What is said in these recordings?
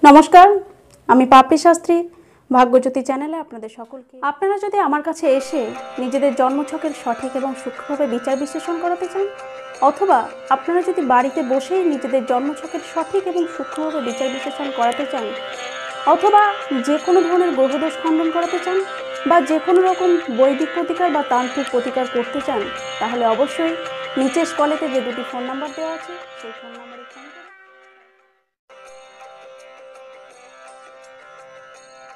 নমস্কার, আমি পাপড়ি শাস্ত্রী ভাগ্যজ্যোতি চ্যানেলে আপনাদের সকলকে। আপনারা যদি আমার কাছে এসে নিজেদের জন্মছকের সঠিক এবং সূক্ষ্মভাবে বিচার বিশ্লেষণ করাতে চান, অথবা আপনারা যদি বাড়িতে বসেই নিজেদের জন্মছকের সঠিক এবং সূক্ষ্মভাবে বিচার বিশ্লেষণ করাতে চান, অথবা যে কোনো ধরনের গ্রহদোষ খণ্ডন করাতে চান, বা যে কোনো রকম বৈদিক প্রতিকার বা তান্ত্রিক প্রতিকার করতে চান, তাহলে অবশ্যই নিচের স্ক্রলেতে যে দুটি ফোন নাম্বার দেওয়া আছে সেই ফোন নাম্বারে ফোন করুন।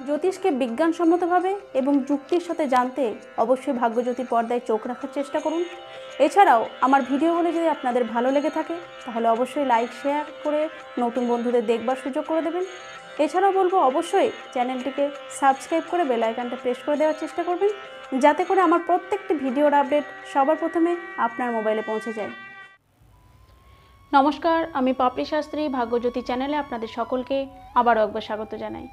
জ্যোতিষকে বিজ্ঞানসম্মতভাবে এবং যুক্তির সাথে জানতে অবশ্যই ভাগ্যজ্যোতি পর্দায় চোখ রাখার চেষ্টা করুন। এছাড়াও আমার ভিডিওগুলো যদি আপনাদের ভালো লেগে থাকে তাহলে অবশ্যই লাইক শেয়ার করে নতুন বন্ধুদের দেখবার সুযোগ করে দেবেন। এছাড়াও বলবো অবশ্যই চ্যানেলটিকে সাবস্ক্রাইব করে বেল আইকনটা প্রেস করে দেওয়ার চেষ্টা করবেন, যাতে করে আমার প্রত্যেকটি ভিডিওর আপডেট সবার প্রথমে আপনার মোবাইলে পৌঁছে যায়। নমস্কার, আমি পাপড়ি শাস্ত্রী ভাগ্যজ্যোতি চ্যানেলে আপনাদের সকলকে আবারও একবার স্বাগত জানাই।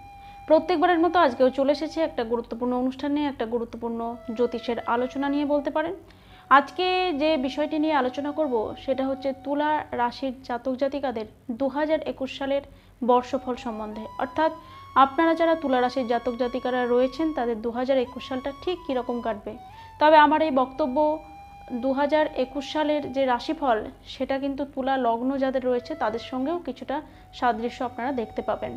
প্রত্যেকবারের মতো আজকেও চলে এসেছে একটা গুরুত্বপূর্ণ অনুষ্ঠান নিয়ে, একটা গুরুত্বপূর্ণ জ্যোতিষের আলোচনা নিয়ে বলতে পারেন। আজকে যে বিষয়টি নিয়ে আলোচনা করব সেটা হচ্ছে তুলা রাশির জাতক জাতিকাদের 2021 সালের বর্ষফল সম্বন্ধে। অর্থাৎ আপনারা যারা তুলা রাশির জাতক জাতিকারা রয়েছেন তাদের 2021 সালটা ঠিক কীরকম কাটবে। তবে আমার এই বক্তব্য 2021 সালের যে রাশিফল সেটা কিন্তু তুলা লগ্ন যাদের রয়েছে তাদের সঙ্গেও কিছুটা সাদৃশ্য আপনারা দেখতে পাবেন।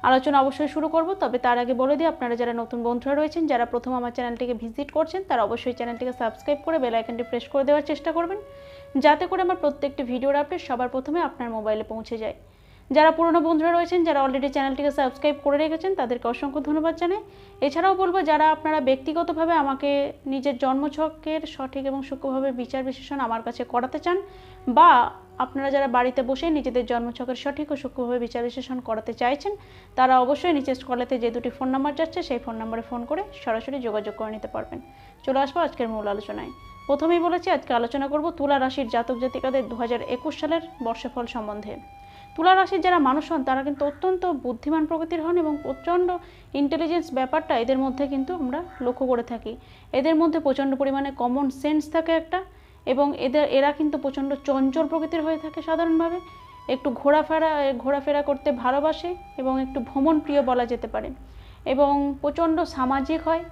আলোচনা অবশ্যই শুরু করব, তবে তার আগে বলে দিই আপনারা যারা নতুন বন্ধুরা রয়েছেন, যারা প্রথম আমার চ্যানেলটিকে ভিজিট করছেন, তারা অবশ্যই চ্যানেলটিকে সাবস্ক্রাইব করে বেল আইকনটি প্রেস করে দেওয়ার চেষ্টা করবেন, যাতে করে আমার প্রত্যেকটি ভিডিওর আপডেট সবার প্রথমে আপনার মোবাইলে পৌঁছে যায়। যারা পুরনো বন্ধুরা রয়েছেন, যারা অলরেডি চ্যানেলটিকে সাবস্ক্রাইব করে রেখেছেন, তাদেরকে অসংখ্য ধন্যবাদ জানাই। এছাড়াও বলবো যারা আপনারা ব্যক্তিগতভাবে আমাকে নিজের জন্মছকের সঠিক এবং সূক্ষ্মভাবে বিচার বিশ্লেষণ আমার কাছে করাতে চান, বা আপনারা যারা বাড়িতে বসে নিজেদের জন্মছকের সঠিক ও সূক্ষ্মভাবে বিচার বিশ্লেষণ করাতে চাইছেন, তারা অবশ্যই নিচের স্ক্রলেতে যে দুটি ফোন নাম্বার যাচ্ছে সেই ফোন নাম্বারে ফোন করে সরাসরি যোগাযোগ করে নিতে পারবেন। চলে আসবো আজকের মূল আলোচনায়। প্রথমেই বলেছি আজকে আলোচনা করব তুলা রাশির জাতক জাতিকাদের 2021 সালের বর্ষফল সম্বন্ধে। তুলা রাশির যারা মানুষ হন তারা কিন্তু অত্যন্ত বুদ্ধিমান প্রকৃতির হন এবং প্রচণ্ড ইন্টেলিজেন্স ব্যাপারটা এদের মধ্যে কিন্তু আমরা লক্ষ্য করে থাকি। এদের মধ্যে প্রচণ্ড পরিমাণে কমন সেন্স থাকে একটা, এবং এরা কিন্তু প্রচণ্ড চঞ্চল প্রকৃতির হয়ে থাকে। সাধারণভাবে একটু ঘোরাফেরা করতে ভালোবাসে এবং একটু ভ্রমণ প্রিয় বলা যেতে পারে, এবং প্রচণ্ড সামাজিক হয়,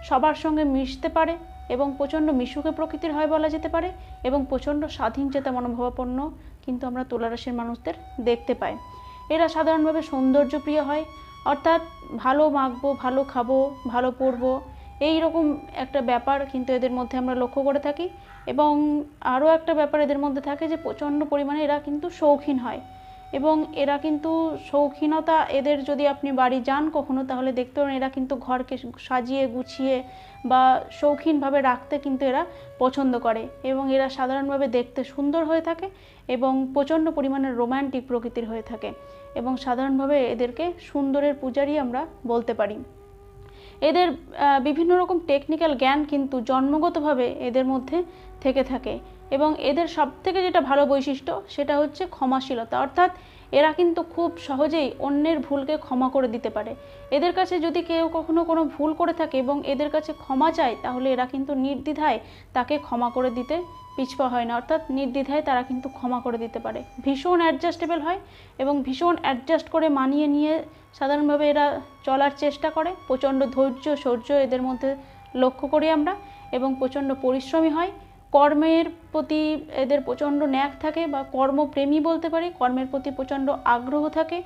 সবার সঙ্গে মিশতে পারে এবং প্রচণ্ড মিশুকে প্রকৃতির হয় বলা যেতে পারে, এবং প্রচণ্ড স্বাধীনচেতা মনোভাবাপন্ন কিন্তু আমরা তুলা রাশির মানুষদের দেখতে পাই। এরা সাধারণভাবে সৌন্দর্য প্রিয় হয়, অর্থাৎ ভালো মাখবো, ভালো খাবো, ভালো পরবো, এই রকম একটা ব্যাপার কিন্তু এদের মধ্যে আমরা লক্ষ্য করে থাকি। এবং আরও একটা ব্যাপার এদের মধ্যে থাকে যে প্রচণ্ড পরিমাণে এরা কিন্তু শৌখিন হয়, এবং এরা কিন্তু শৌখিনতা এদের যদি আপনি বাড়ি যান কখনো তাহলে দেখতে পাবেন এরা কিন্তু ঘরকে সাজিয়ে গুছিয়ে বা শৌখিনভাবে রাখতে কিন্তু এরা পছন্দ করে, এবং এরা সাধারণভাবে দেখতে সুন্দর হয়ে থাকে এবং প্রচণ্ড পরিমাণে রোম্যান্টিক প্রকৃতির হয়ে থাকে, এবং সাধারণভাবে এদেরকে সুন্দরের পূজারী আমরা বলতে পারি। এদের বিভিন্ন রকম টেকনিক্যাল জ্ঞান কিন্তু জন্মগতভাবে এদের মধ্যে থেকে থাকে, এবং এদের সবথেকে যেটা ভালো বৈশিষ্ট্য সেটা হচ্ছে ক্ষমাশীলতা। অর্থাৎ এরা কিন্তু খুব সহজেই অন্যের ভুলকে ক্ষমা করে দিতে পারে। এদের কাছে যদি কেউ কখনো কোনো ভুল করে থাকে এবং এদের কাছে ক্ষমা চায়, তাহলে এরা কিন্তু নির্দ্বিধায় তাকে ক্ষমা করে দিতে পিছপা হয় না, অর্থাৎ নির্দ্বিধায় তারা কিন্তু ক্ষমা করে দিতে পারে। ভীষণ অ্যাডজাস্টেবল হয় এবং ভীষণ অ্যাডজাস্ট করে মানিয়ে নিয়ে সাধারণভাবে এরা চলার চেষ্টা করে। প্রচণ্ড ধৈর্য শৌর্য এদের মধ্যে লক্ষ্য করি আমরা, এবং প্রচণ্ড পরিশ্রমী হয়। কর্মের প্রতি এদের প্রচণ্ড ন্যাক থাকে বা কর্মপ্রেমী বলতে পারি, কর্মের প্রতি প্রচণ্ড আগ্রহ থাকে।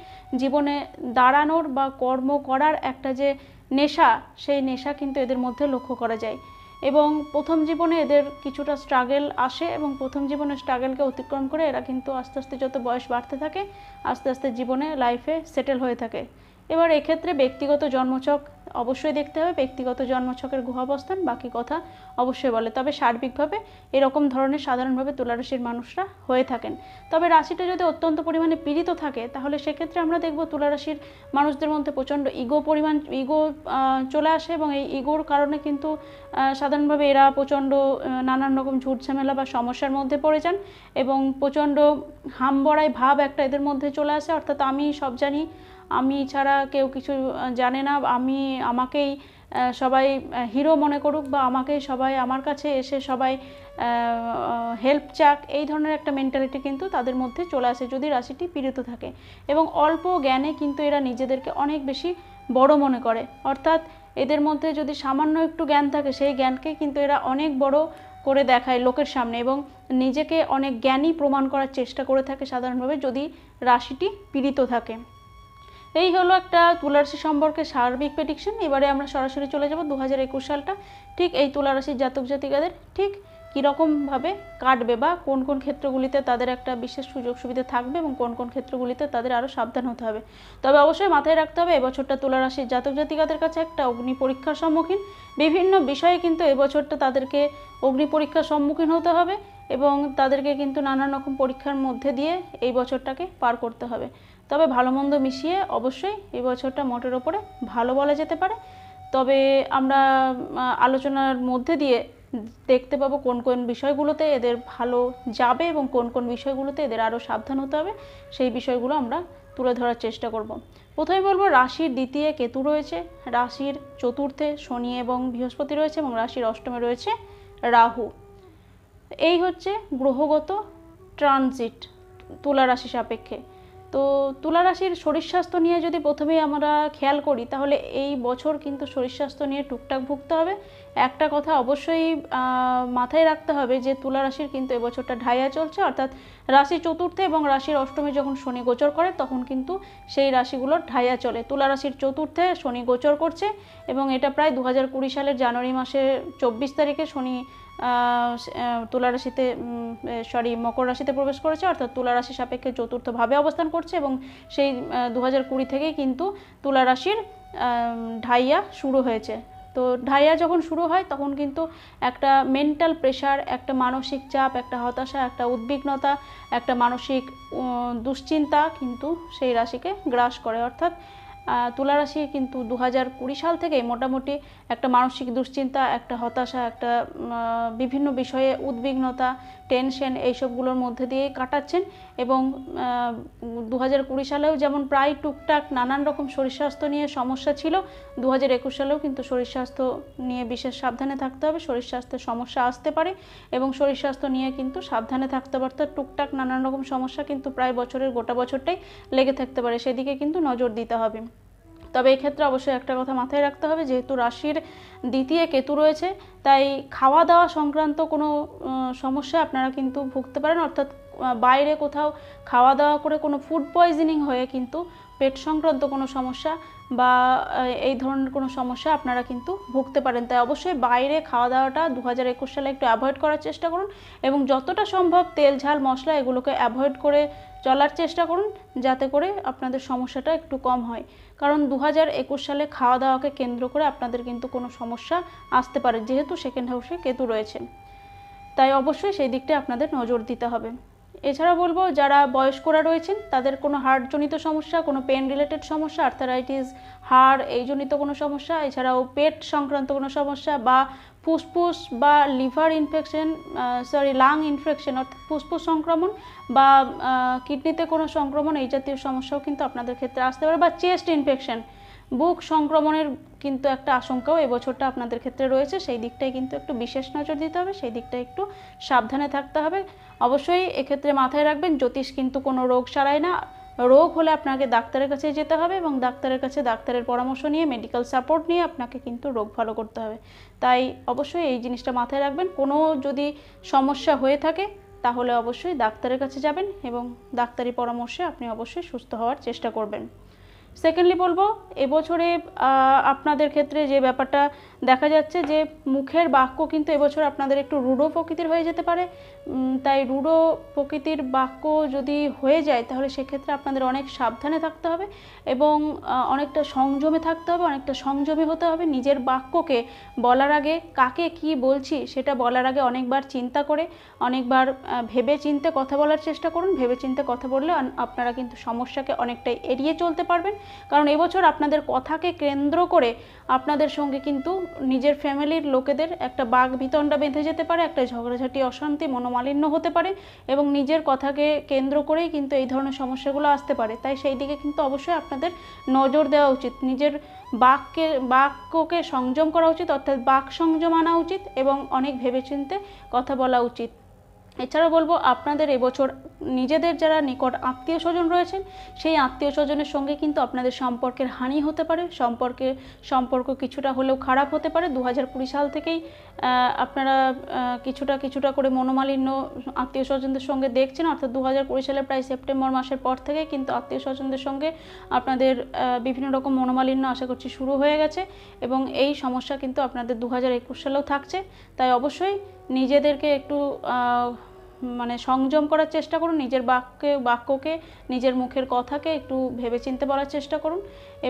জীবনে দাঁড়ানোর বা কর্ম করার একটা যে নেশা, সেই নেশা কিন্তু এদের মধ্যে লক্ষ্য করা যায়। এবং প্রথম জীবনে এদের কিছুটা স্ট্রাগল আসে, এবং প্রথম জীবনের স্ট্রাগলকে অতিক্রম করে এরা কিন্তু আস্তে আস্তে যত বয়স বাড়তে থাকে আস্তে আস্তে জীবনে লাইফে সেটেল হয়ে থাকে। এবার এক্ষেত্রে ব্যক্তিগত জন্মছক অবশ্যই দেখতে হবে, ব্যক্তিগত জন্মছকের গ্রহাবস্থান বাকি কথা অবশ্যই বলে, তবে সার্বিকভাবে এরকম ধরনের সাধারণভাবে তুলা রাশির মানুষরা হয়ে থাকেন। তবে রাশিটা যদি অত্যন্ত পরিমাণে পীড়িত থাকে তাহলে সেক্ষেত্রে আমরা দেখব তুলা রাশির মানুষদের মধ্যে প্রচণ্ড ইগো চলে আসে, এবং এই ইগোর কারণে কিন্তু সাধারণভাবে এরা প্রচণ্ড নানান রকম ঝুট ঝামেলা বা সমস্যার মধ্যে পড়ে যান, এবং প্রচণ্ড হামবড়াই ভাব একটা এদের মধ্যে চলে আসে। অর্থাৎ আমি সব জানি, আমি ছাড়া কেউ কিছু জানে না, আমাকেই সবাই হিরো মনে করুক বা আমাকে সবাই আমার কাছে এসে সবাই হেল্প চাক, এই ধরনের একটা মেন্টালিটি কিন্তু তাদের মধ্যে চলে আসে যদি রাশিটি পীড়িত থাকে। এবং অল্প জ্ঞানে কিন্তু এরা নিজেদেরকে অনেক বেশি বড় মনে করে, অর্থাৎ এদের মধ্যে যদি সামান্য একটু জ্ঞান থাকে সেই জ্ঞানকে কিন্তু এরা অনেক বড় করে দেখায় লোকের সামনে এবং নিজেকে অনেক জ্ঞানী প্রমাণ করার চেষ্টা করে থাকে সাধারণভাবে যদি রাশিটি পীড়িত থাকে। এই হলো একটা তুলা রাশি সম্পর্কে সার্বিক প্রেডিকশন। এবারে আমরা সরাসরি চলে যাব 2021 সালটা ঠিক এই তুলা রাশির জাতক জাতিকাদের ঠিক কীরকমভাবে কাটবে বা কোন কোন ক্ষেত্রগুলিতে তাদের একটা বিশেষ সুযোগ সুবিধা থাকবে এবং কোন কোন ক্ষেত্রগুলিতে তাদের আরও সাবধান হতে হবে। তবে অবশ্যই মাথায় রাখতে হবে এবছরটা তুলা রাশির জাতক জাতিকাদের কাছে একটা অগ্নি পরীক্ষার সম্মুখীন, বিভিন্ন বিষয়ে কিন্তু এবছরটা তাদেরকে অগ্নি পরীক্ষার সম্মুখীন হতে হবে এবং তাদেরকে কিন্তু নানান রকম পরীক্ষার মধ্যে দিয়ে এই বছরটাকে পার করতে হবে। তবে ভালো মন্দ মিশিয়ে অবশ্যই এই বছরটা মোটের ওপরে ভালো বলা যেতে পারে। তবে আমরা আলোচনার মধ্যে দিয়ে দেখতে পাবো কোন কোন বিষয়গুলোতে এদের ভালো যাবে এবং কোন কোন বিষয়গুলোতে এদের আরও সাবধান হতে হবে, সেই বিষয়গুলো আমরা তুলে ধরার চেষ্টা করব। প্রথমে বলবো রাশির দ্বিতীয় কেতু রয়েছে, রাশির চতুর্থে শনি এবং বৃহস্পতি রয়েছে এবং রাশির অষ্টমে রয়েছে রাহু। এই হচ্ছে গ্রহগত ট্রানজিট তুলা রাশি সাপেক্ষে। তো তুলা রাশির শরীর স্বাস্থ্য নিয়ে যদি প্রথমেই আমরা খেয়াল করি তাহলে এই বছর কিন্তু শরীর স্বাস্থ্য নিয়ে টুকটাক ভুগতে হবে। একটা কথা অবশ্যই মাথায় রাখতে হবে যে তুলা রাশির কিন্তু এবছরটা ঢাইয়া চলছে, অর্থাৎ রাশি চতুর্থে এবং রাশির অষ্টমে যখন শনি গোচর করে তখন কিন্তু সেই রাশিগুলোর ঢাইয়া চলে। তুলা রাশির চতুর্থে শনি গোচর করছে এবং এটা প্রায় 2020 সালের জানুয়ারি মাসের 24 তারিখে শনি তুলা রাশিতে মকর রাশিতে প্রবেশ করেছে, অর্থাৎ তুলা রাশি সাপেক্ষে চতুর্থভাবে অবস্থান করছে এবং সেই 2020 থেকেই কিন্তু তুলা রাশির ঢাইয়া শুরু হয়েছে। তো ঢাইয়া যখন শুরু হয় তখন কিন্তু একটা মেন্টাল প্রেশার, একটা মানসিক চাপ, একটা হতাশা, একটা উদ্বিগ্নতা, একটা মানসিক দুশ্চিন্তা কিন্তু সেই রাশিকে গ্রাস করে। অর্থাৎ তুলা রাশি কিন্তু 2020 সাল থেকেই মোটামুটি একটা মানসিক দুশ্চিন্তা, একটা হতাশা, একটা বিভিন্ন বিষয়ে উদ্বিগ্নতা, টেনশন এইসবগুলোর মধ্যে দিয়ে কাটাচ্ছেন এবং 2020 সালেও যেমন প্রায় টুকটাক নানান রকম শরীর স্বাস্থ্য নিয়ে সমস্যা ছিল, 2021 সালেও কিন্তু শরীর স্বাস্থ্য নিয়ে বিশেষ সাবধানে থাকতে হবে। শরীর স্বাস্থ্যের সমস্যা আসতে পারে এবং শরীর স্বাস্থ্য নিয়ে কিন্তু সাবধানে থাকতে হবে, অর্থাৎ টুকটাক নানান রকম সমস্যা কিন্তু প্রায় বছরের গোটা বছরটাই লেগে থাকতে পারে, সেদিকে কিন্তু নজর দিতে হবে। তবে এক্ষেত্রে অবশ্যই একটা কথা মাথায় রাখতে হবে, যেহেতু রাশির দ্বিতীয় কেতু রয়েছে তাই খাওয়া দাওয়া সংক্রান্ত কোনো সমস্যা আপনারা কিন্তু ভুগতে পারেন, অর্থাৎ বাইরে কোথাও খাওয়া দাওয়া করে কোনো ফুড পয়জনিং হয়ে কিন্তু পেট সংক্রান্ত কোনো সমস্যা বা এই ধরনের কোনো সমস্যা আপনারা কিন্তু ভুগতে পারেন। তাই অবশ্যই বাইরে খাওয়া দাওয়াটা 2021 সালে একটু অ্যাভয়েড করার চেষ্টা করুন এবং যতটা সম্ভব তেল ঝাল মশলা এগুলোকে অ্যাভয়েড করে চলার চেষ্টা করুন যাতে করে আপনাদের সমস্যাটা একটু কম হয়। কারণ 2021 সালে খাওয়া দাওয়াকে কেন্দ্র করে আপনাদের কিন্তু কোনো সমস্যা আসতে পারে, যেহেতু সেকেন্ড হাউসে কেতু রয়েছে। তাই অবশ্যই সেই দিকটা আপনাদের নজর দিতে হবে। এছাড়া বলবো যারা বয়স্করা রয়েছেন তাদের কোনো হার্টজনিত সমস্যা, কোনো পেন রিলেটেড সমস্যা, আর্থারাইটিস, হাড় এইজনিত কোনো সমস্যা, এছাড়াও পেট সংক্রান্ত কোনো সমস্যা বা ফুসফুস বা লিভার ইনফেকশন, লাং ইনফেকশন অর্থাৎ ফুসফুস সংক্রমণ বা কিডনিতে কোনো সংক্রমণ, এই জাতীয় সমস্যাও কিন্তু আপনাদের ক্ষেত্রে আসতে পারে, বা চেস্ট ইনফেকশন, বুক সংক্রমণের কিন্তু একটা আশঙ্কাও এবছরটা আপনাদের ক্ষেত্রে রয়েছে। সেই দিকটাই কিন্তু একটু বিশেষ নজর দিতে হবে, সেই দিকটা একটু সাবধানে থাকতে হবে। অবশ্যই এক্ষেত্রে মাথায় রাখবেন জ্যোতিষ কিন্তু কোনো রোগ সারায় না, রোগ হলে আপনাকে ডাক্তারের কাছে যেতে হবে এবং ডাক্তারের পরামর্শ নিয়ে মেডিকেল সাপোর্ট নিয়ে আপনাকে কিন্তু রোগ ভালো করতে হবে। তাই অবশ্যই এই জিনিসটা মাথায় রাখবেন, কোনো যদি সমস্যা হয়ে থাকে তাহলে অবশ্যই ডাক্তারের কাছে যাবেন এবং ডাক্তারি পরামর্শে আপনি অবশ্যই সুস্থ হওয়ার চেষ্টা করবেন। সেকেন্ডলি বলবো এবছরে আপনাদের ক্ষেত্রে যে ব্যাপারটা দেখা যাচ্ছে যে মুখের বাক্য কিন্তু এবছর আপনাদের একটু রূঢ় প্রকৃতির হয়ে যেতে পারে। তাই রূঢ় প্রকৃতির বাক্য যদি হয়ে যায় তাহলে সেক্ষেত্রে আপনাদের অনেক সাবধানে থাকতে হবে এবং অনেকটা সংযমে থাকতে হবে, অনেকটা সংযমী হতে হবে। নিজের বাক্যকে বলার আগে কাকে কি বলছি সেটা বলার আগে অনেকবার চিন্তা করে অনেকবার ভেবে চিন্তে কথা বলার চেষ্টা করুন। ভেবে চিন্তে কথা বললে আপনারা কিন্তু সমস্যাকে অনেকটাই এড়িয়ে চলতে পারবেন কারণ এবছর আপনাদের কথাকে কেন্দ্র করে আপনাদের সঙ্গে কিন্তু নিজের ফ্যামিলির লোকেদের একটা বাঘ বিতণ্ডা বেঁধে যেতে পারে, একটা ঝগড়াঝাটি, অশান্তি, মনোমালিন্য হতে পারে এবং নিজের কথাকে কেন্দ্র করেই কিন্তু এই ধরনের সমস্যাগুলো আসতে পারে। তাই সেই দিকে কিন্তু অবশ্যই আপনাদের নজর দেওয়া উচিত, নিজের বাক্যকে সংযম করা উচিত, অর্থাৎ বাক সংযম আনা উচিত এবং অনেক ভেবেচিন্তে কথা বলা উচিত। এছাড়াও বলবো আপনাদের এবছর নিজেদের যারা নিকট আত্মীয় স্বজন রয়েছেন সেই আত্মীয় স্বজনের সঙ্গে কিন্তু আপনাদের সম্পর্কের হানি হতে পারে, সম্পর্ক কিছুটা হলেও খারাপ হতে পারে। 2020 সাল থেকেই আপনারা কিছুটা করে মনোমালিন্য আত্মীয় স্বজনদের সঙ্গে দেখছেন, অর্থাৎ 2020 সালে প্রায় সেপ্টেম্বর মাসের পর থেকে কিন্তু আত্মীয় স্বজনদের সঙ্গে আপনাদের বিভিন্ন রকম মনোমালিন্য আশা করছি শুরু হয়ে গেছে এবং এই সমস্যা কিন্তু আপনাদের 2021 সালেও থাকছে। তাই অবশ্যই নিজেদেরকে একটু মানে সংযম করার চেষ্টা করুন, নিজের বাক্যকে নিজের মুখের কথাকে একটু ভেবেচিন্তে বলার চেষ্টা করুন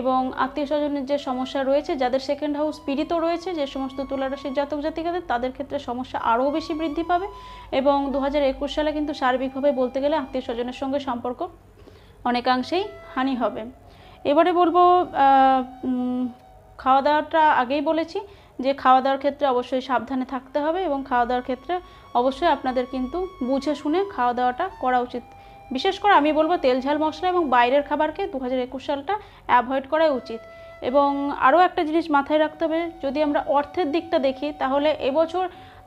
এবং আত্মীয় স্বজনের যে সমস্যা রয়েছে, যাদের সেকেন্ড হাউস পীড়িত রয়েছে, যে সমস্ত তুলা রাশির জাতক জাতিকাদের, তাদের ক্ষেত্রে সমস্যা আরও বেশি বৃদ্ধি পাবে এবং 2021 সালে কিন্তু সার্বিকভাবে বলতে গেলে আত্মীয় স্বজনের সঙ্গে সম্পর্ক অনেকাংশেই হানি হবে। এবারে বলবো খাওয়া দাওয়াটা আগেই বলেছি যে খাওয়া দাওয়ার ক্ষেত্রে অবশ্যই সাবধানে থাকতে হবে এবং খাওয়া দাওয়ার ক্ষেত্রে অবশ্যই আপনাদের কিন্তু বুঝে শুনে খাওয়া দাওয়াটা করা উচিত। বিশেষ করে আমি বলবো তেল ঝাল মশলা এবং বাইরের খাবারকে 2021 সালটা অ্যাভয়েড করা উচিত। এবং আরও একটা জিনিস মাথায় রাখতে হবে, যদি আমরা অর্থের দিকটা দেখি তাহলে এবছর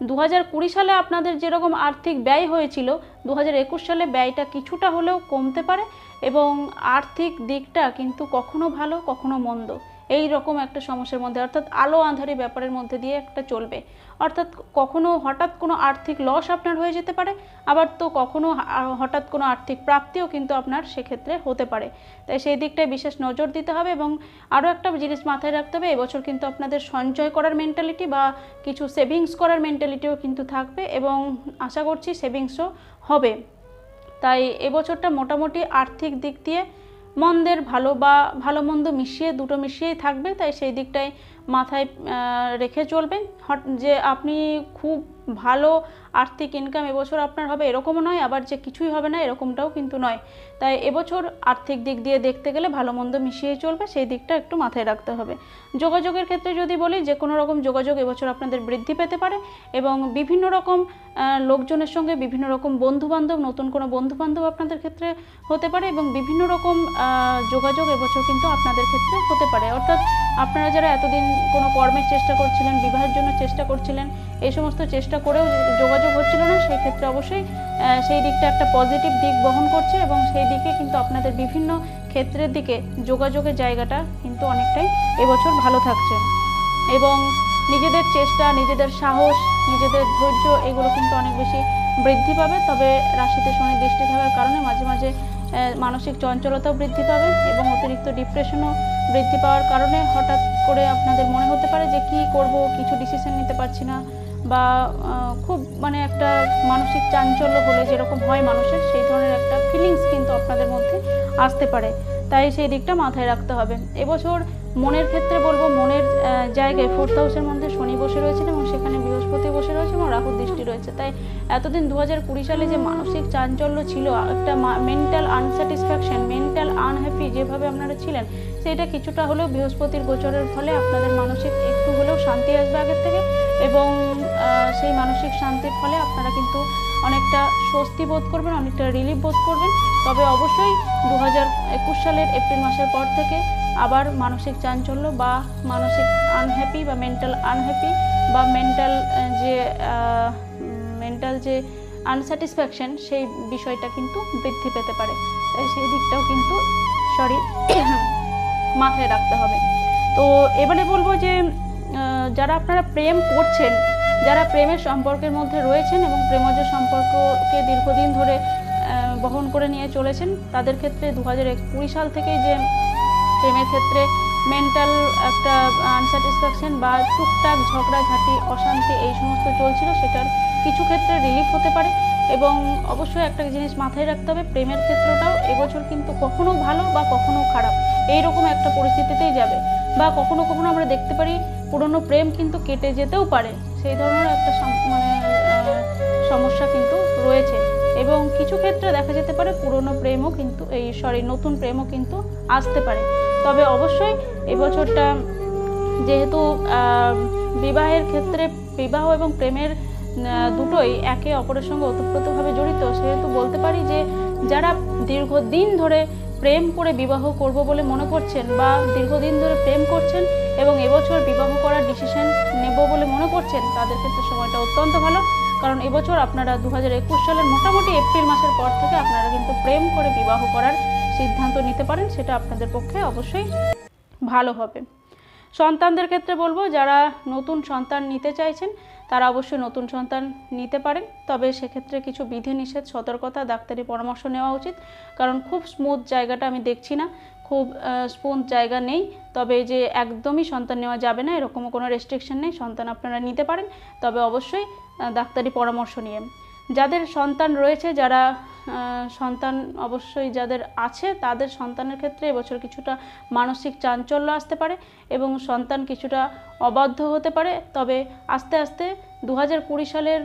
2020 সালে আপনাদের যেরকম আর্থিক ব্যয় হয়েছিল 2021 সালে ব্যয়টা কিছুটা হলেও কমতে পারে এবং আর্থিক দিকটা কিন্তু কখনো ভালো কখনো মন্দ এই রকম একটা সমস্যার মধ্যে, অর্থাৎ আলো আঁধারি ব্যাপারের মধ্যে দিয়ে একটা চলবে। অর্থাৎ কখনো হঠাৎ কোনো আর্থিক লস আপনার হয়ে যেতে পারে, আবার তো কখনো হঠাৎ কোনো আর্থিক প্রাপ্তিও কিন্তু আপনার সেক্ষেত্রে হতে পারে। তাই সেই দিকটায় বিশেষ নজর দিতে হবে এবং আরও একটা জিনিস মাথায় রাখতে হবে, এবছর কিন্তু আপনাদের সঞ্চয় করার মেন্টালিটি বা কিছু সেভিংস করার মেন্টালিটিও কিন্তু থাকবে এবং আশা করছি সেভিংসও হবে। তাই এবছরটা মোটামুটি আর্থিক দিক দিয়ে মন্দের ভালো মন্দ দুটো মিশিয়েই থাকবে। তাই সেই দিকটাই মাথায় রেখে চলবেন যে আপনি খুব ভালো আর্থিক ইনকাম এবছর আপনার হবে এরকমও নয়, আবার যে কিছুই হবে না এরকমটাও কিন্তু নয়। তাই এবছর আর্থিক দিক দিয়ে দেখতে গেলে ভালো মন্দ মিশিয়ে চলবে, সেই দিকটা একটু মাথায় রাখতে হবে। যোগাযোগের ক্ষেত্রে যদি বলি, যে কোনো রকম যোগাযোগ এবছর আপনাদের বৃদ্ধি পেতে পারে এবং বিভিন্ন রকম লোকজনের সঙ্গে বিভিন্ন রকম বন্ধুবান্ধব, নতুন কোনো বন্ধুবান্ধব আপনাদের ক্ষেত্রে হতে পারে এবং বিভিন্ন রকম যোগাযোগ এবছর কিন্তু আপনাদের ক্ষেত্রে হতে পারে। অর্থাৎ আপনারা যারা এতদিন কোনো কর্মের চেষ্টা করছিলেন, বিবাহের জন্য চেষ্টা করছিলেন, এই সমস্ত চেষ্টা করেও যোগাযোগ হচ্ছিল না, সেই ক্ষেত্রে অবশ্যই সেই দিকটা একটা পজিটিভ দিক বহন করছে এবং সেই দিকে কিন্তু আপনাদের বিভিন্ন ক্ষেত্রের দিকে যোগাযোগের জায়গাটা কিন্তু অনেকটাই এবছর ভালো থাকছে এবং নিজেদের চেষ্টা, নিজেদের সাহস, নিজেদের ধৈর্য এগুলো কিন্তু অনেক বেশি বৃদ্ধি পাবে। তবে রাশিতে শনি দৃষ্টি থাকার কারণে মাঝে মাঝে মানসিক চঞ্চলতাও বৃদ্ধি পাবে এবং অতিরিক্ত ডিপ্রেশনও বৃদ্ধি পাওয়ার কারণে হঠাৎ করে আপনাদের মনে হতে পারে যে কি করব, কিছু ডিসিশন নিতে পারছি না বা খুব মানে একটা মানসিক চাঞ্চল্য হলে যেরকম হয় মানুষের, সেই ধরনের একটা ফিলিংস কিন্তু আপনাদের মধ্যে আসতে পারে। তাই সেই দিকটা মাথায় রাখতে হবে। এবছর মনের ক্ষেত্রে বলবো, মনের জায়গায় 4th হাউসের মধ্যে শনি বসে রয়েছেন এবং সেখানে বৃহস্পতি বসে রয়েছে এবং রাহু দৃষ্টি রয়েছে। তাই এতদিন 2020 সালে যে মানসিক চাঞ্চল্য ছিল, একটা মেন্টাল আনস্যাটিসফ্যাকশন, মেন্টাল আনহ্যাপি যেভাবে আপনারা ছিলেন, সেটা কিছুটা হলেও বৃহস্পতির গোচরের ফলে আপনাদের মানসিক একটু হলেও শান্তি আসবে আগের থেকে এবং সেই মানসিক শান্তির ফলে আপনারা কিন্তু অনেকটা স্বস্তি বোধ করবেন, অনেকটা রিলিফ বোধ করবেন। তবে অবশ্যই 2021 সালের এপ্রিল মাসের পর থেকে আবার মানসিক চাঞ্চল্য বা মানসিক আনহ্যাপি বা মেন্টাল আনহ্যাপি বা মেন্টাল যে আনস্যাটিসফ্যাকশন, সেই বিষয়টা কিন্তু বৃদ্ধি পেতে পারে। তাই সেই দিকটাও কিন্তু মাথায় রাখতে হবে। তো এবারে বলবো যে যারা আপনারা প্রেম করছেন, যারা প্রেমের সম্পর্কের মধ্যে রয়েছেন এবং প্রেমজ সম্পর্ককে দীর্ঘদিন ধরে বহন করে নিয়ে চলেছেন, তাদের ক্ষেত্রে 2020 সাল থেকে যে প্রেমের ক্ষেত্রে মেন্টাল একটা আনস্যাটিসফ্যাকশন বা টুকটাক ঝগড়াঝাটি, অশান্তি এই সমস্ত চলছিল, সেটার কিছু ক্ষেত্রে রিলিফ হতে পারে। এবং অবশ্যই একটা জিনিস মাথায় রাখতে হবে, প্রেমের ক্ষেত্রটাও এবছর কিন্তু কখনো ভালো বা কখনো খারাপ এইরকম একটা পরিস্থিতিতেই যাবে, বা কখনো কখনো আমরা দেখতে পারি পুরনো প্রেম কিন্তু কেটে যেতেও পারে, সেই ধরনের একটা সমস্যা কিন্তু রয়েছে। এবং কিছু ক্ষেত্রে দেখা যেতে পারে পুরনো প্রেমও কিন্তু নতুন প্রেমও কিন্তু আসতে পারে। তবে অবশ্যই এই বছরটা যেহেতু বিবাহের ক্ষেত্রে বিবাহ এবং প্রেমের দুটোই একে অপরের সঙ্গে ওতপ্রোতভাবে জড়িত, সেহেতু বলতে পারি যে যারা দীর্ঘদিন ধরে প্রেম করে বিবাহ করব বলে মনে করছেন বা দীর্ঘদিন ধরে প্রেম করছেন এবং এবছর বিবাহ করার ডিসিশন নেব বলে মনে করছেন, তাদের ক্ষেত্রে সময়টা অত্যন্ত ভালো। কারণ এবছর আপনারা 2021 সালের মোটামুটি এপ্রিল মাসের পর থেকে আপনারা কিন্তু প্রেম করে বিবাহ করার সিদ্ধান্ত নিতে পারেন, সেটা আপনাদের পক্ষে অবশ্যই ভালো হবে। সন্তানদের ক্ষেত্রে বলবো, যারা নতুন সন্তান নিতে চাইছেন তারা অবশ্যই নতুন সন্তান নিতে পারেন, তবে সেক্ষেত্রে কিছু বিধিনিষেধ, সতর্কতা, ডাক্তারি পরামর্শ নেওয়া উচিত। কারণ খুব স্মুথ জায়গাটা আমি দেখছি না, খুব স্মুথ জায়গা নেই। তবে যে একদমই সন্তান নেওয়া যাবে না এরকম কোনো রেস্ট্রিকশন নেই, সন্তান আপনারা নিতে পারেন, তবে অবশ্যই ডাক্তারি পরামর্শ নিয়ে। যাদের সন্তান রয়েছে, যারা সন্তান অবশ্যই যাদের আছে, তাদের সন্তানের ক্ষেত্রে এবছর কিছুটা মানসিক চাঞ্চল্য আসতে পারে এবং সন্তান কিছুটা অবাধ্য হতে পারে। তবে আস্তে আস্তে 2020 সালের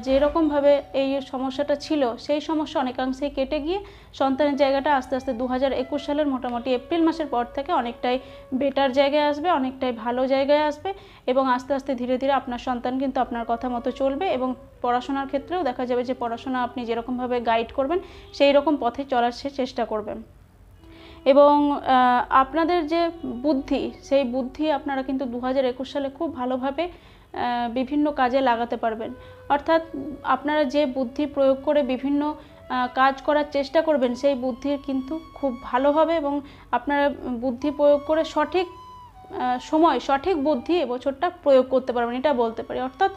যেরকমভাবে এই সমস্যাটা ছিল, সেই সমস্যা অনেকাংশেই কেটে গিয়ে সন্তানের জায়গাটা আস্তে আস্তে 2021 সালের মোটামুটি এপ্রিল মাসের পর থেকে অনেকটাই বেটার জায়গায় আসবে, অনেকটাই ভালো জায়গায় আসবে এবং আস্তে আস্তে ধীরে ধীরে আপনার সন্তান কিন্তু আপনার কথা মতো চলবে এবং পড়াশোনার ক্ষেত্রেও দেখা যাবে যে পড়াশোনা আপনি যেরকমভাবে গাইড করবেন সেই রকম পথে চলার সে চেষ্টা করবেন। এবং আপনাদের যে বুদ্ধি, সেই বুদ্ধি আপনারা কিন্তু 2021 সালে খুব ভালোভাবে বিভিন্ন কাজে লাগাতে পারবেন। অর্থাৎ আপনারা যে বুদ্ধি প্রয়োগ করে বিভিন্ন কাজ করার চেষ্টা করবেন, সেই বুদ্ধির কিন্তু খুব ভালো হবে এবং আপনারা বুদ্ধি প্রয়োগ করে সঠিক সময় সঠিক বুদ্ধি এবছরটা প্রয়োগ করতে পারবেন, এটা বলতে পারি। অর্থাৎ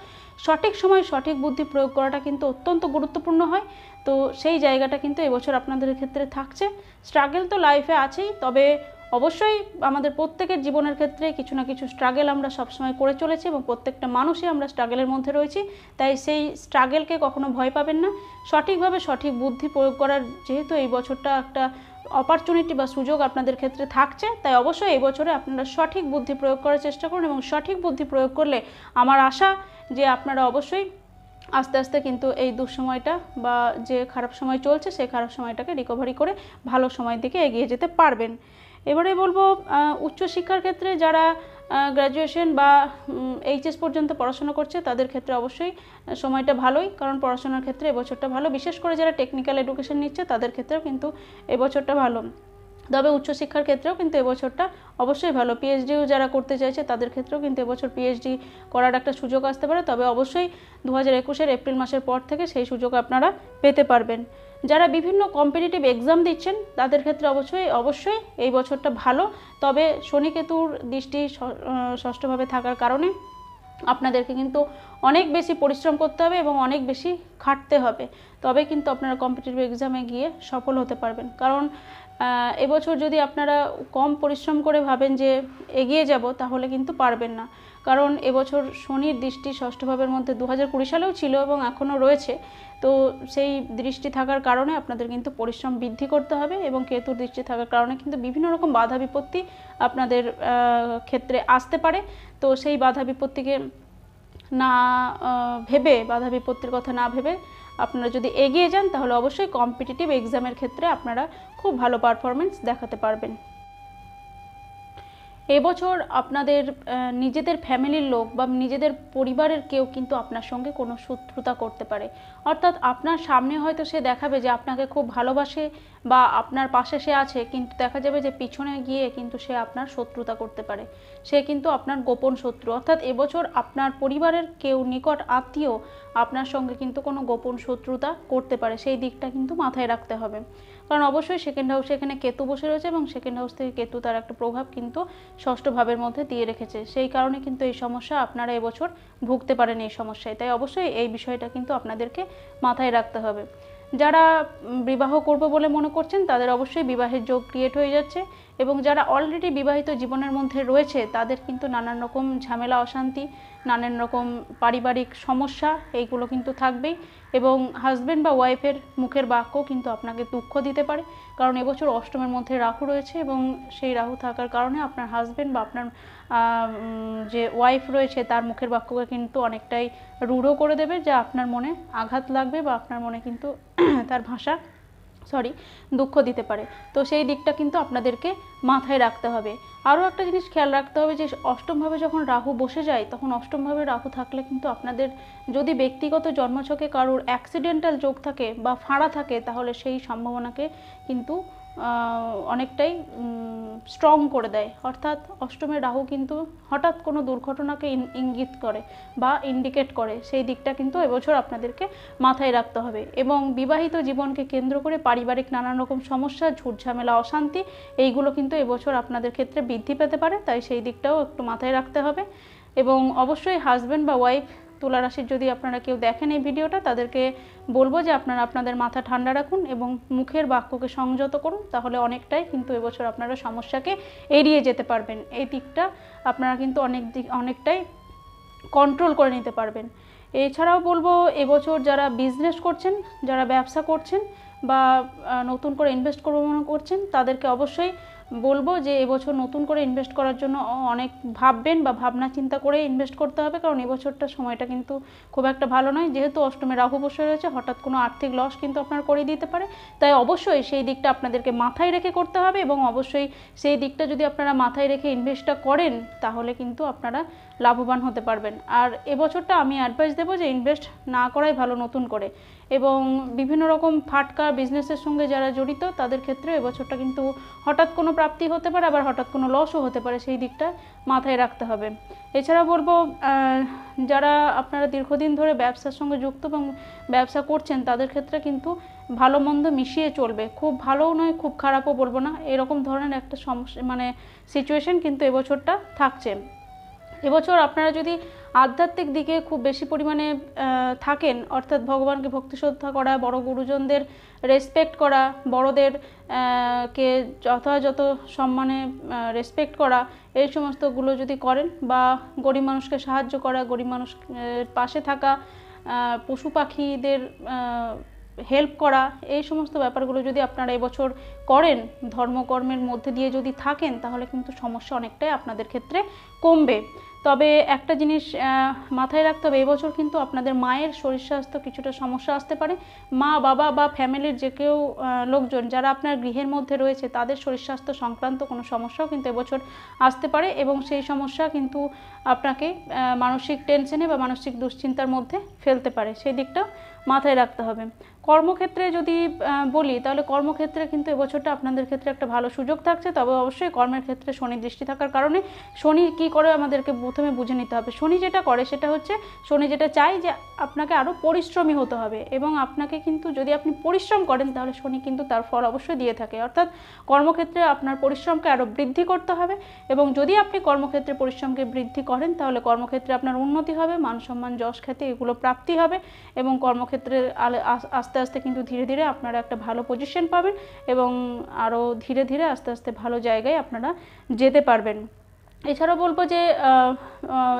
সঠিক সময় সঠিক বুদ্ধি প্রয়োগ করাটা কিন্তু অত্যন্ত গুরুত্বপূর্ণ হয়। তো সেই জায়গাটা কিন্তু এবছর আপনাদের ক্ষেত্রে থাকছে। স্ট্রাগল তো লাইফে আছেই, তবে অবশ্যই আমাদের প্রত্যেকের জীবনের ক্ষেত্রে কিছু না কিছু স্ট্রাগল আমরা সবসময় করে চলেছি এবং প্রত্যেকটা মানুষই আমরা স্ট্রাগলের মধ্যে রয়েছি। তাই সেই স্ট্রাগলকে কখনো ভয় পাবেন না। সঠিকভাবে সঠিক বুদ্ধি প্রয়োগ করার যেহেতু এই বছরটা একটা অপরচুনিটি বা সুযোগ আপনাদের ক্ষেত্রে থাকছে, তাই অবশ্যই এই বছরে আপনারা সঠিক বুদ্ধি প্রয়োগ করার চেষ্টা করুন এবং সঠিক বুদ্ধি প্রয়োগ করলে আমার আশা যে আপনারা অবশ্যই আস্তে আস্তে কিন্তু এই দুঃসময়টা বা যে খারাপ সময় চলছে সেই খারাপ সময়টাকে রিকভারি করে ভালো সময়ের দিকে এগিয়ে যেতে পারবেন। এবারে বলবো উচ্চশিক্ষার ক্ষেত্রে যারা গ্র্যাজুয়েশন বা এইচএস পর্যন্ত পড়াশোনা করছে তাদের ক্ষেত্রে অবশ্যই সময়টা ভালোই, কারণ পড়াশোনার ক্ষেত্রে এবছরটা ভালো। বিশেষ করে যারা টেকনিক্যাল এডুকেশন নিচ্ছে তাদের ক্ষেত্রেও কিন্তু এবছরটা ভালো। তবে উচ্চশিক্ষার ক্ষেত্রেও কিন্তু এবছরটা অবশ্যই ভালো। পিএইচডিও যারা করতে চাইছে তাদের ক্ষেত্রেও কিন্তু এবছর পিএইচডি করার একটা সুযোগ আসতে পারে, তবে অবশ্যই 2021 এপ্রিল মাসের পর থেকে সেই সুযোগ আপনারা পেতে পারবেন। যারা বিভিন্ন কম্পিটিটিভ এক্সাম দিচ্ছেন তাদের ক্ষেত্রে অবশ্যই এই বছরটা ভালো, তবে শনি কেতুর দৃষ্টি ষষ্ঠভাবে থাকার কারণে আপনাদেরকে কিন্তু অনেক বেশি পরিশ্রম করতে হবে এবং অনেক বেশি খাটতে হবে, তবে কিন্তু আপনারা কম্পিটিটিভ এক্সামে গিয়ে সফল হতে পারবেন। কারণ এবছর যদি আপনারা কম পরিশ্রম করে ভাবেন যে এগিয়ে যাব, তাহলে কিন্তু পারবেন না। কারণ এবছর শনির দৃষ্টি ষষ্ঠভাবের মধ্যে 2020 সালেও ছিল এবং এখনও রয়েছে, তো সেই দৃষ্টি থাকার কারণে আপনাদের কিন্তু পরিশ্রম বৃদ্ধি করতে হবে এবং কেতুর দৃষ্টি থাকার কারণে কিন্তু বিভিন্ন রকম বাধা বিপত্তি আপনাদের ক্ষেত্রে আসতে পারে। তো সেই বাধা বিপত্তিকে না ভেবে, বাধা বিপত্তির কথা না ভেবে আপনারা যদি এগিয়ে যান তাহলে অবশ্যই কম্পিটিটিভ এক্সামের ক্ষেত্রে আপনারা খুব ভালো পারফরমেন্স দেখাতে পারবেন। এবছর আপনাদের নিজেদের ফ্যামিলির লোক বা নিজেদের পরিবারের কেউ কিন্তু আপনার সঙ্গে কোনো শত্রুতা করতে পারে। অর্থাৎ আপনার সামনে হয়তো সে দেখাবে যে আপনাকে খুব ভালোবাসে বা আপনার পাশে সে আছে, কিন্তু দেখা যাবে যে পিছনে গিয়ে কিন্তু সে আপনার শত্রুতা করতে পারে, সে কিন্তু আপনার গোপন শত্রু। অর্থাৎ এবছর আপনার পরিবারের কেউ নিকট আত্মীয় আপনার সঙ্গে কিন্তু কোনো গোপন শত্রুতা করতে পারে, সেই দিকটা কিন্তু মাথায় রাখতে হবে। কারণ অবশ্যই সেকেন্ড হাউসে এখানে কেতু বসে রয়েছে এবং সেকেন্ড হাউস থেকে কেতু তার একটা প্রভাব কিন্তু ষষ্ঠ ভাবের মধ্যে দিয়ে রেখেছে, সেই কারণে কিন্তু এই সমস্যা আপনারা এবছর ভুগতে পারেন এই সমস্যায়। তাই অবশ্যই এই বিষয়টা কিন্তু আপনাদেরকে মাথায় রাখতে হবে। যারা বিবাহ করবে বলে মনে করছেন তাদের অবশ্যই বিবাহের যোগ ক্রিয়েট হয়ে যাচ্ছে এবং যারা অলরেডি বিবাহিত জীবনের মধ্যে রয়েছে তাদের কিন্তু নানান রকম ঝামেলা, অশান্তি, নানান রকম পারিবারিক সমস্যা এইগুলো কিন্তু থাকবেই এবং হাজব্যান্ড বা ওয়াইফের মুখের বাক্য কিন্তু আপনাকে দুঃখ দিতে পারে। কারণ এবছর অষ্টমের মধ্যে রাহু রয়েছে এবং সেই রাহু থাকার কারণে আপনার হাজব্যান্ড বা আপনার যে ওয়াইফ রয়েছে তার মুখের বাক্যকে কিন্তু অনেকটাই রূঢ় করে দেবে, যা আপনার মনে আঘাত লাগবে বা আপনার মনে কিন্তু তার ভাষা দুঃখ দিতে পারে। তো সেই দিকটা কিন্তু আপনাদেরকে মাথায় রাখতে হবে। আরও একটা জিনিস খেয়াল রাখতে হবে যে অষ্টমভাবে যখন রাহু বসে যায়, তখন অষ্টমভাবে রাহু থাকলে কিন্তু আপনাদের যদি ব্যক্তিগত জন্মছকে কারোর অ্যাক্সিডেন্টাল যোগ থাকে বা ফাঁড়া থাকে, তাহলে সেই সম্ভাবনাকে কিন্তু অনেকটাই স্ট্রং করে দেয়। অর্থাৎ অষ্টমে রাহু কিন্তু হঠাৎ কোনো দুর্ঘটনাকে ইঙ্গিত করে বা ইন্ডিকেট করে। সেই দিকটা কিন্তু এবছর আপনাদেরকে মাথায় রাখতে হবে। এবং বিবাহিত জীবনকে কেন্দ্র করে পারিবারিক নানান রকম সমস্যা, ঝুটঝামেলা, অশান্তি, এইগুলো কিন্তু এবছর আপনাদের ক্ষেত্রে বৃদ্ধি পেতে পারে, তাই সেই দিকটাও একটু মাথায় রাখতে হবে। এবং অবশ্যই হাজব্যান্ড বা ওয়াইফ তুলা রাশির যদি আপনারা কেউ দেখেন এই ভিডিওটা, তাদেরকে বলবো যে আপনারা আপনাদের মাথা ঠান্ডা রাখুন এবং মুখের বাক্যকে সংযত করুন, তাহলে অনেকটাই কিন্তু এবছর আপনারা সমস্যাকে এড়িয়ে যেতে পারবেন। এই দিকটা আপনারা কিন্তু অনেকটাই কন্ট্রোল করে নিতে পারবেন। এছাড়াও বলবো, এবছর যারা বিজনেস করছেন, যারা ব্যবসা করছেন বা নতুন করে ইনভেস্ট করবো মনে করছেন, তাদেরকে অবশ্যই বলবো যে এবছর নতুন করে ইনভেস্ট করার জন্য অনেক ভাববেন বা ভাবনা চিন্তা করে ইনভেস্ট করতে হবে, কারণ এবছরটা সময়টা কিন্তু খুব একটা ভালো নয়। যেহেতু অষ্টমে রাহু বসে রয়েছে, হঠাৎ কোনো আর্থিক লস কিন্তু আপনার করে দিতে পারে, তাই অবশ্যই সেই দিকটা আপনাদেরকে মাথায় রেখে করতে হবে। এবং অবশ্যই সেই দিকটা যদি আপনারা মাথায় রেখে ইনভেস্টটা করেন, তাহলে কিন্তু আপনারা লাভবান হতে পারবেন। আর এবছরটা আমি অ্যাডভাইস দেবো যে ইনভেস্ট না করাই ভালো নতুন করে। এবং বিভিন্ন রকম ফাটকা বিজনেসের সঙ্গে যারা জড়িত, তাদের ক্ষেত্রে এবছরটা কিন্তু হঠাৎ কোনো প্রাপ্তি হতে পারে, আবার হঠাৎ কোনো লসও হতে পারে, সেই দিকটা মাথায় রাখতে হবে। এছাড়া বলবো, যারা আপনারা দীর্ঘদিন ধরে ব্যবসার সঙ্গে যুক্ত এবং ব্যবসা করছেন, তাদের ক্ষেত্রে কিন্তু ভালো মন্দ মিশিয়ে চলবে। খুব ভালোও নয়, খুব খারাপও বলবো না, এরকম ধরনের একটা সমস্যা সিচুয়েশন কিন্তু এবছরটা থাকছে। এবছর আপনারা যদি আধ্যাত্মিক দিকে খুব বেশি পরিমাণে থাকেন, অর্থাৎ ভগবানকে ভক্তি শ্রদ্ধা করা, বড় গুরুজনদের রেসপেক্ট করা, বড়দের কে যথাযথ সম্মানে রেসপেক্ট করা, এই সমস্তগুলো যদি করেন, বা গরিব মানুষকে সাহায্য করা, গরিব মানুষের পাশে থাকা, পশু পাখিদের হেল্প করা, এই সমস্ত ব্যাপারগুলো যদি আপনারা এবছর করেন, ধর্মকর্মের মধ্যে দিয়ে যদি থাকেন, তাহলে কিন্তু সমস্যা অনেকটাই আপনাদের ক্ষেত্রে কমবে। তবে একটা জিনিস মাথায় রাখতে হবে, এবছর কিন্তু আপনাদের মায়ের শরীর স্বাস্থ্য কিছুটা সমস্যা আসতে পারে। মা, বাবা বা ফ্যামিলির যে কেউ লোকজন যারা আপনার গৃহের মধ্যে রয়েছে, তাদের শরীর স্বাস্থ্য সংক্রান্ত কোনো সমস্যাও কিন্তু এবছর আসতে পারে, এবং সেই সমস্যা কিন্তু আপনাকে মানসিক টেনশনে বা মানসিক দুশ্চিন্তার মধ্যে ফেলতে পারে, সেই দিকটা মাথায় রাখতে হবে। কর্মক্ষেত্রে যদি বলি, তাহলে কর্মক্ষেত্রে কিন্তু এবছরটা আপনাদের ক্ষেত্রে একটা ভালো সুযোগ থাকছে। তবে অবশ্যই কর্মের ক্ষেত্রে শনি দৃষ্টি থাকার কারণে শনি কী করে আমাদেরকে প্রথমে বুঝে নিতে হবে। শনি যেটা করে সেটা হচ্ছে, শনি যেটা চায় যে আপনাকে আরও পরিশ্রমী হতে হবে, এবং আপনাকে কিন্তু যদি আপনি পরিশ্রম করেন, তাহলে শনি কিন্তু তার ফল অবশ্যই দিয়ে থাকে। অর্থাৎ কর্মক্ষেত্রে আপনার পরিশ্রমকে আরও বৃদ্ধি করতে হবে, এবং যদি আপনি কর্মক্ষেত্রে পরিশ্রমকে বৃদ্ধি করেন, তাহলে কর্মক্ষেত্রে আপনার উন্নতি হবে, মান সম্মান, যশ খ্যাতি এগুলো প্রাপ্তি হবে, এবং কর্মক্ষেত্রে আস্তে আস্তে কিন্তু ধীরে ধীরে আপনারা একটা ভালো পজিশন পাবেন, এবং আরও ধীরে ধীরে আস্তে আস্তে ভালো জায়গায় আপনারা যেতে পারবেন। এছাড়াও বলবো যে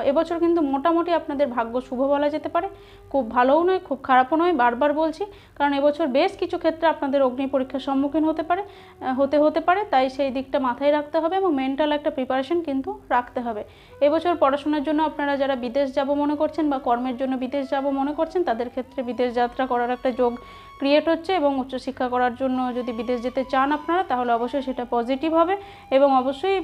এবছর কিন্তু মোটামুটি আপনাদের ভাগ্য শুভ বলা যেতে পারে। খুব ভালোও নয়, খুব খারাপও নয়, বারবার বলছি, কারণ এবছর বেশ কিছু ক্ষেত্রে আপনাদের অগ্নি পরীক্ষার সম্মুখীন হতে পারে, তাই সেই দিকটা মাথায় রাখতে হবে, এবং মেন্টাল একটা প্রিপারেশন কিন্তু রাখতে হবে। এবছর পড়াশোনার জন্য আপনারা যারা বিদেশ যাব মনে করছেন বা কর্মের জন্য বিদেশ যাব মনে করছেন, তাদের ক্ষেত্রে বিদেশ যাত্রা করার একটা যোগ ক্রিয়েট হচ্ছে, এবং উচ্চশিক্ষা করার জন্য যদি বিদেশ যেতে চান আপনারা, তাহলে অবশ্যই সেটা পজিটিভ হবে, এবং অবশ্যই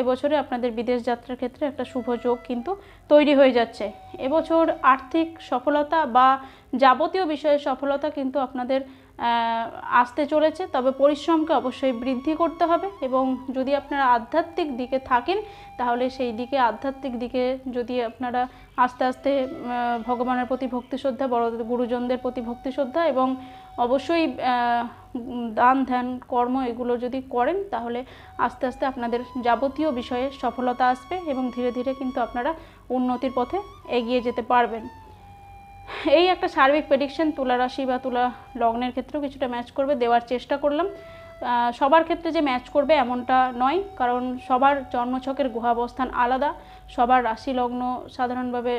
এবছরে আপনাদের বিদেশ যাত্রার ক্ষেত্রে একটা শুভ যোগ কিন্তু তৈরি হয়ে যাচ্ছে। এবছর আর্থিক সফলতা বা যাবতীয় বিষয়ে সফলতা কিন্তু আপনাদের আসতে চলেছে, তবে পরিশ্রমকে অবশ্যই বৃদ্ধি করতে হবে, এবং যদি আপনারা আধ্যাত্মিক দিকে থাকেন, তাহলে সেই দিকে আধ্যাত্মিক দিকে যদি আপনারা আস্তে আস্তে ভগবানের প্রতি ভক্তি শ্রদ্ধা, বড় গুরুজনদের প্রতি ভক্তি শ্রদ্ধা, এবং অবশ্যই দান ধ্যান কর্ম এগুলো যদি করেন, তাহলে আস্তে আস্তে আপনাদের যাবতীয় বিষয়ে সফলতা আসবে, এবং ধীরে ধীরে কিন্তু আপনারা উন্নতির পথে এগিয়ে যেতে পারবেন। এই একটা সার্বিক প্রেডিকশন তুলা রাশি বা তুলা লগ্নের ক্ষেত্রেও কিছুটা ম্যাচ করবে, দেওয়ার চেষ্টা করলাম। সবার ক্ষেত্রে যে ম্যাচ করবে এমনটা নয়, কারণ সবার জন্মছকের গ্রহাবস্থান আলাদা, সবার রাশি লগ্ন সাধারণভাবে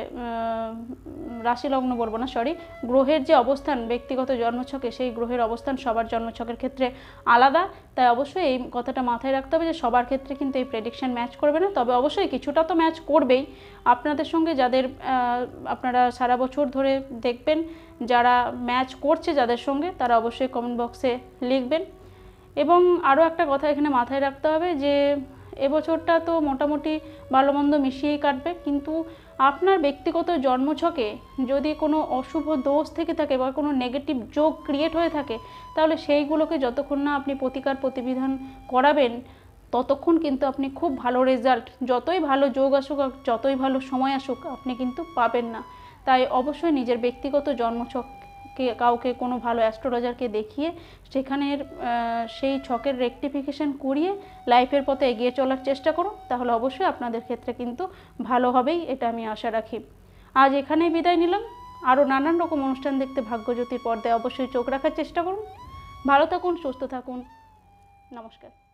রাশি লগ্ন বলবো না, সরি, গ্রহের যে অবস্থান ব্যক্তিগত জন্মছকে সেই গ্রহের অবস্থান সবার জন্মছকের ক্ষেত্রে আলাদা। তাই অবশ্যই এই কথাটা মাথায় রাখতে হবে যে সবার ক্ষেত্রে কিন্তু এই প্রেডিকশন ম্যাচ করবে না, তবে অবশ্যই কিছুটা তো ম্যাচ করবেই। আপনাদের সঙ্গে যাদের আপনারা সারা বছর ধরে দেখবেন যারা ম্যাচ করছে যাদের সঙ্গে, তারা অবশ্যই কমেন্ট বক্সে লিখবেন। এবং আরও একটা কথা এখানে মাথায় রাখতে হবে যে এবছরটা তো মোটামুটি ভালো মন্দ মিশিয়েই কাটবে, কিন্তু আপনার ব্যক্তিগত জন্মছকে যদি কোনো অশুভ দোষ থেকে থাকে বা কোনো নেগেটিভ যোগ ক্রিয়েট হয়ে থাকে, তাহলে সেইগুলোকে যতক্ষণ না আপনি প্রতিকার প্রতিবিধান করাবেন ততক্ষণ কিন্তু আপনি খুব ভালো রেজাল্ট, যতই ভালো যোগ আসুক যতই ভালো সময় আসুক, আপনি কিন্তু পাবেন না। তাই অবশ্যই নিজের ব্যক্তিগত জন্মছক কাউকে কোনো ভালো অ্যাস্ট্রোলজারকে দেখিয়ে সেখানের সেই ছকের রেকটিফিকেশন করিয়ে লাইফের পথে এগিয়ে চলার চেষ্টা করুন, তাহলে অবশ্যই আপনাদের ক্ষেত্রে কিন্তু ভালো হবেই, এটা আমি আশা রাখি। আজ এখানেই বিদায় নিলাম। আরও নানান রকম অনুষ্ঠান দেখতে ভাগ্যজ্যোতির পর্দায় অবশ্যই চোখ রাখার চেষ্টা করুন। ভালো থাকুন, সুস্থ থাকুন, নমস্কার।